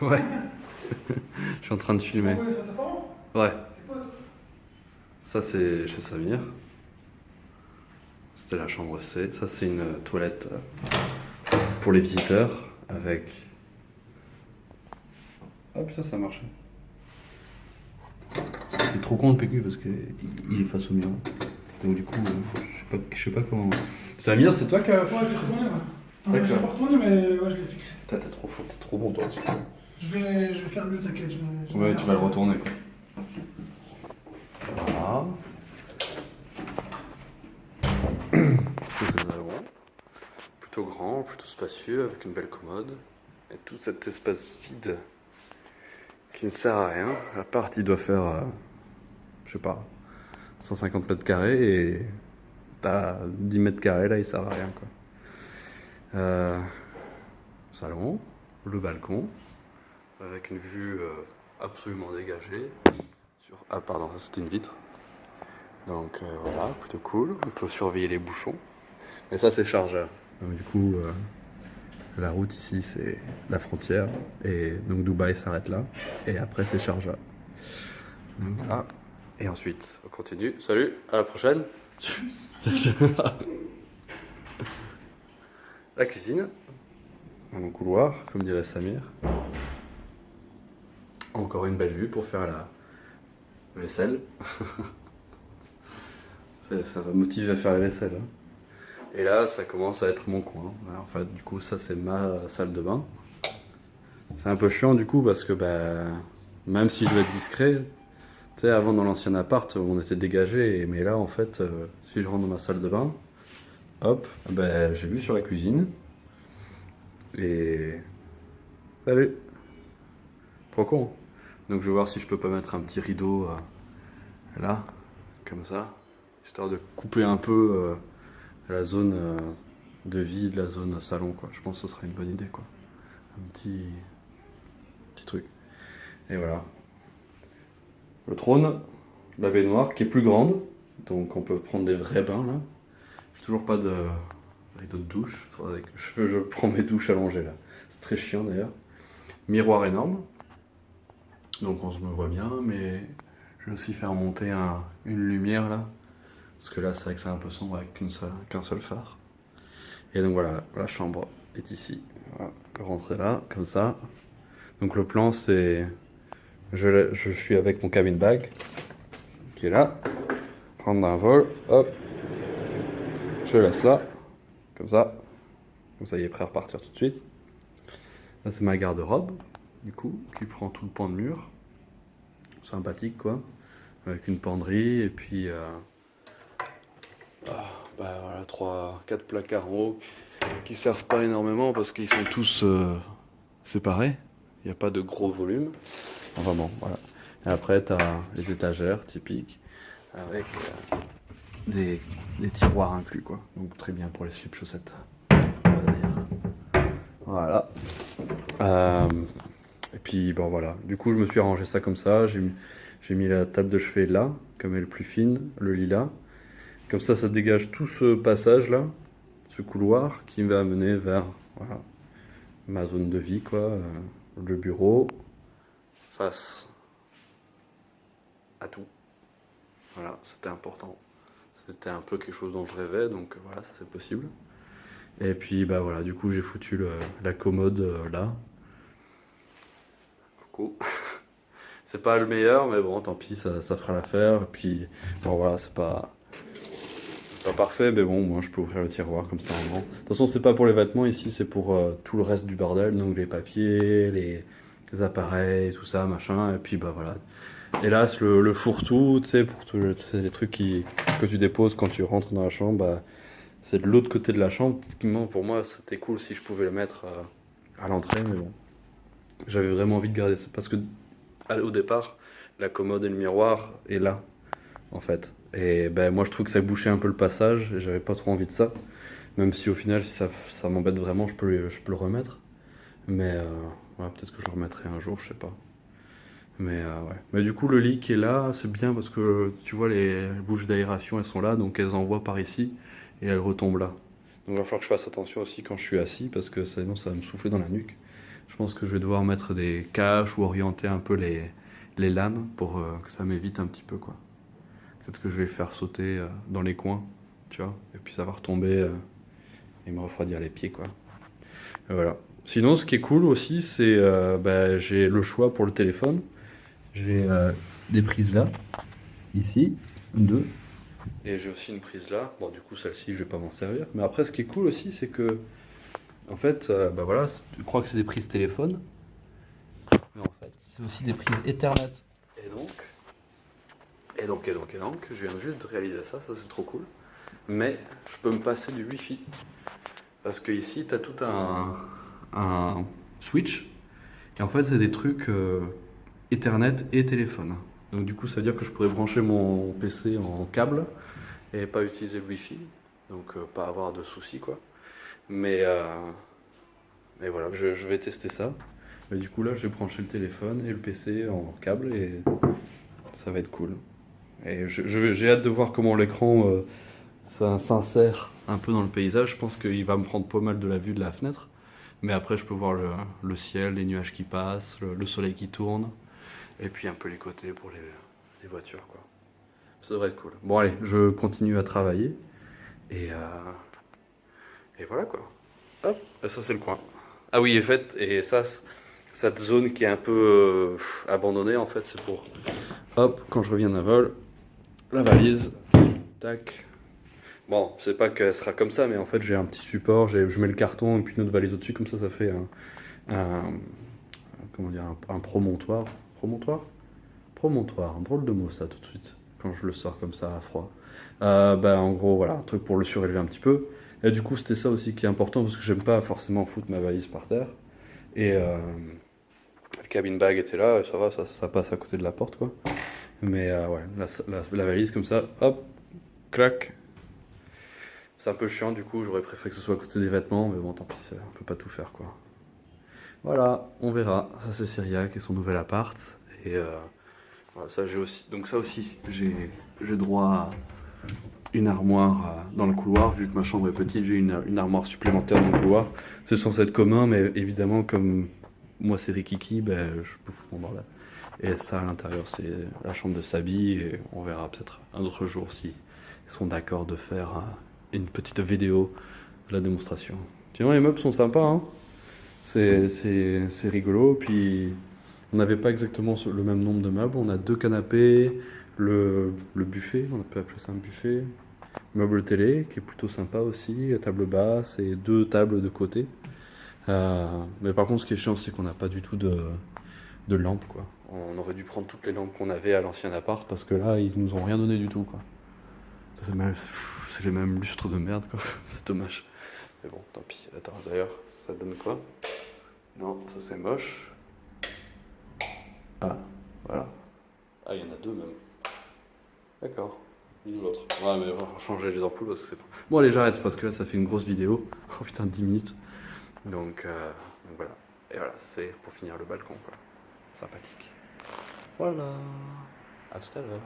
Ouais, je suis en train de filmer. Ouais, ça t'a pas. Ouais, Tes potes. ça c'est chez Samir. C'était la chambre C. Ça c'est une toilette pour les visiteurs avec... Ah putain, ça a marché. C'est trop con le PQ parce qu'il est face au mur. Donc du coup, je sais pas comment... Samir, c'est toi qui as... Ouais, je l'ai retourné, ouais. Non, je l'ai D'accord. pas retourné, mais ouais, je l'ai fixé. Putain, t'es trop fort, t'es trop bon toi. Je vais faire mieux, t'inquiète. Ouais, tu vas le retourner quoi. Voilà. C'est ces salons. Plutôt grand, plutôt spacieux, avec une belle commode. Et tout cet espace vide qui ne sert à rien. La part il doit faire, je sais pas, 150 mètres carrés et t'as 10 mètres carrés là, il sert à rien quoi. Salon, le balcon, avec une vue absolument dégagée. Ah pardon, ça c'était une vitre. Donc voilà, plutôt cool. On peut surveiller les bouchons. Et ça c'est chargeur. Donc du coup, la route ici c'est la frontière. Et donc Dubaï s'arrête là. Et après c'est Sharjah. Donc voilà. Et ensuite, on continue. Salut, à la prochaine. La cuisine. Dans mon couloir, comme dirait Samir. Encore une belle vue pour faire la vaisselle. Ça va motiver à faire la vaisselle. Hein. Et là, ça commence à être mon coin. Alors, en fait, du coup, ça, c'est ma salle de bain. C'est un peu chiant, du coup, parce que même si je veux être discret, tu sais, avant, dans l'ancien appart, on était dégagé. Mais là, en fait, si je rentre dans ma salle de bain, hop, j'ai vu sur la cuisine. Et... Salut. Trop con. Donc, je vais voir si je peux pas mettre un petit rideau là, comme ça, histoire de couper un peu la zone de vie de la zone salon, quoi. Je pense que ce serait une bonne idée, quoi. Un petit truc. Et voilà. Le trône, la baignoire qui est plus grande, donc on peut prendre des vrais bains là. J'ai toujours pas de rideau de douche. Faudrait que je prends mes douches allongées là. C'est très chiant d'ailleurs. Miroir énorme. Donc on se me voit bien, mais je vais aussi faire monter une lumière là. Parce que là c'est vrai que c'est un peu sombre avec qu'un seul phare. Et donc voilà, la chambre est ici. Voilà, je peux rentrer là, comme ça. Donc le plan c'est... Je suis avec mon cabin bag, qui est là. Prendre un vol, hop. Je le laisse là, comme ça. Comme ça il est prêt à repartir tout de suite. Là c'est ma garde-robe, du coup, qui prend tout le pan de mur. Sympathique quoi. Avec une penderie et puis... voilà, 4 placards en haut qui servent pas énormément parce qu'ils sont tous séparés. Il n'y a pas de gros volume. Enfin bon, voilà. Et après, tu as les étagères typiques avec des tiroirs inclus, quoi. Donc très bien pour les slip chaussettes. On va dire. Voilà. Et puis, bon voilà. Du coup, je me suis arrangé ça comme ça. J'ai mis la table de chevet là, comme elle est plus fine, le lilas. Comme ça dégage tout ce passage-là, ce couloir qui va amener vers voilà, ma zone de vie, quoi. Le bureau, face à tout. Voilà, c'était important. C'était un peu quelque chose dont je rêvais, donc voilà, ça c'est possible. Et puis, voilà, du coup, j'ai foutu la commode là. Coucou. C'est pas le meilleur, mais bon, tant pis, ça fera l'affaire. Et puis, bon, voilà, c'est pas parfait, mais bon, moi je peux ouvrir le tiroir comme ça en grand. De toute façon, c'est pas pour les vêtements ici, c'est pour tout le reste du bordel, donc les papiers, les appareils, tout ça, machin, et puis voilà. Hélas, le fourre-tout, tu sais, pour tous les trucs que tu déposes quand tu rentres dans la chambre, c'est de l'autre côté de la chambre. Typiquement, pour moi, c'était cool si je pouvais le mettre à l'entrée, mais bon. J'avais vraiment envie de garder ça, parce que au départ, la commode et le miroir est là, en fait. Et moi je trouve que ça bouchait un peu le passage et j'avais pas trop envie de ça. Même si au final si ça m'embête vraiment je peux le remettre. Mais ouais, peut-être que je le remettrai un jour, je sais pas. Mais ouais. Mais du coup le lit qui est là c'est bien parce que tu vois les bouches d'aération elles sont là donc elles envoient par ici et elles retombent là. Donc il va falloir que je fasse attention aussi quand je suis assis parce que sinon ça va me souffler dans la nuque. Je pense que je vais devoir mettre des caches ou orienter un peu les lames pour que ça m'évite un petit peu, quoi. Peut-être que je vais faire sauter dans les coins, tu vois, et puis ça va retomber et me refroidir les pieds, quoi. Et voilà. Sinon, ce qui est cool aussi, c'est j'ai le choix pour le téléphone. J'ai des prises là, ici, deux. Et j'ai aussi une prise là. Bon, du coup, celle-ci, je vais pas m'en servir. Mais après, ce qui est cool aussi, c'est que, en fait, voilà, je crois que c'est des prises téléphone. Mais en fait, c'est aussi des prises Ethernet. Et donc, je viens juste de réaliser ça c'est trop cool. Mais je peux me passer du Wi-Fi. Parce que ici, tu as tout un switch. Et en fait, c'est des trucs Ethernet et téléphone. Donc du coup, ça veut dire que je pourrais brancher mon PC en câble et pas utiliser le Wi-Fi. Donc pas avoir de soucis, quoi. Mais voilà, je vais tester ça. Mais du coup, là, je vais brancher le téléphone et le PC en câble et ça va être cool. Et j'ai hâte de voir comment l'écran ça s'insère un peu dans le paysage. Je pense qu'il va me prendre pas mal de la vue de la fenêtre. Mais après, je peux voir le ciel, les nuages qui passent, le soleil qui tourne. Et puis un peu les côtés pour les voitures, quoi. Ça devrait être cool. Bon, allez, je continue à travailler. Et voilà, quoi. Hop, et ça, c'est le coin. Ah oui, et ça, cette zone qui est un peu abandonnée, en fait, c'est pour... Hop, quand je reviens d'un vol, la valise, tac. Bon, c'est pas qu'elle sera comme ça, mais en fait, j'ai un petit support, je mets le carton et puis une autre valise au-dessus, comme ça fait comment dire, un promontoire. Promontoire? Promontoire, un drôle de mot ça tout de suite, quand je le sors comme ça à froid. En gros, voilà, un truc pour le surélever un petit peu. Et du coup, c'était ça aussi qui est important, parce que j'aime pas forcément foutre ma valise par terre. Et le cabin bag était là, et ça va, ça passe à côté de la porte, quoi. Mais ouais, la valise comme ça, hop, clac. C'est un peu chiant, du coup, j'aurais préféré que ce soit à côté des vêtements, mais bon, tant pis, on peut pas tout faire, quoi. Voilà, on verra. Ça, c'est Cyriac et son nouvel appart. Et voilà, ça, j'ai droit à une armoire dans le couloir. Vu que ma chambre est petite, j'ai une armoire supplémentaire dans le couloir. C'est censé être commun, mais évidemment, comme moi c'est Rikiki, je peux foutre mon bordel. Et ça, à l'intérieur, c'est la chambre de Sabi. Et on verra peut-être un autre jour s'ils sont d'accord de faire une petite vidéo de la démonstration. Sinon, les meubles sont sympas, hein. C'est rigolo. Puis, on n'avait pas exactement le même nombre de meubles. On a 2 canapés, le buffet, on peut appeler ça un buffet. Meuble télé, qui est plutôt sympa aussi, table basse et 2 tables de côté. Mais par contre, ce qui est chiant, c'est qu'on n'a pas du tout de lampes, quoi. On aurait dû prendre toutes les lampes qu'on avait à l'ancien appart, parce que là, ils nous ont rien donné du tout, quoi. Ça, c'est les mêmes lustres de merde, quoi. C'est dommage. Mais bon, tant pis. Attends, d'ailleurs, ça donne quoi? Non, ça c'est moche. Ah, voilà. Ah, il y en a 2 même. D'accord. L'une ou l'autre. Ouais, mais on va changer les ampoules parce que c'est pas... Bon, allez, j'arrête parce que là, ça fait une grosse vidéo. Oh putain, 10 minutes. Donc voilà. Et voilà, c'est pour finir le balcon, quoi. Sympathique. Voilà. À tout à l'heure.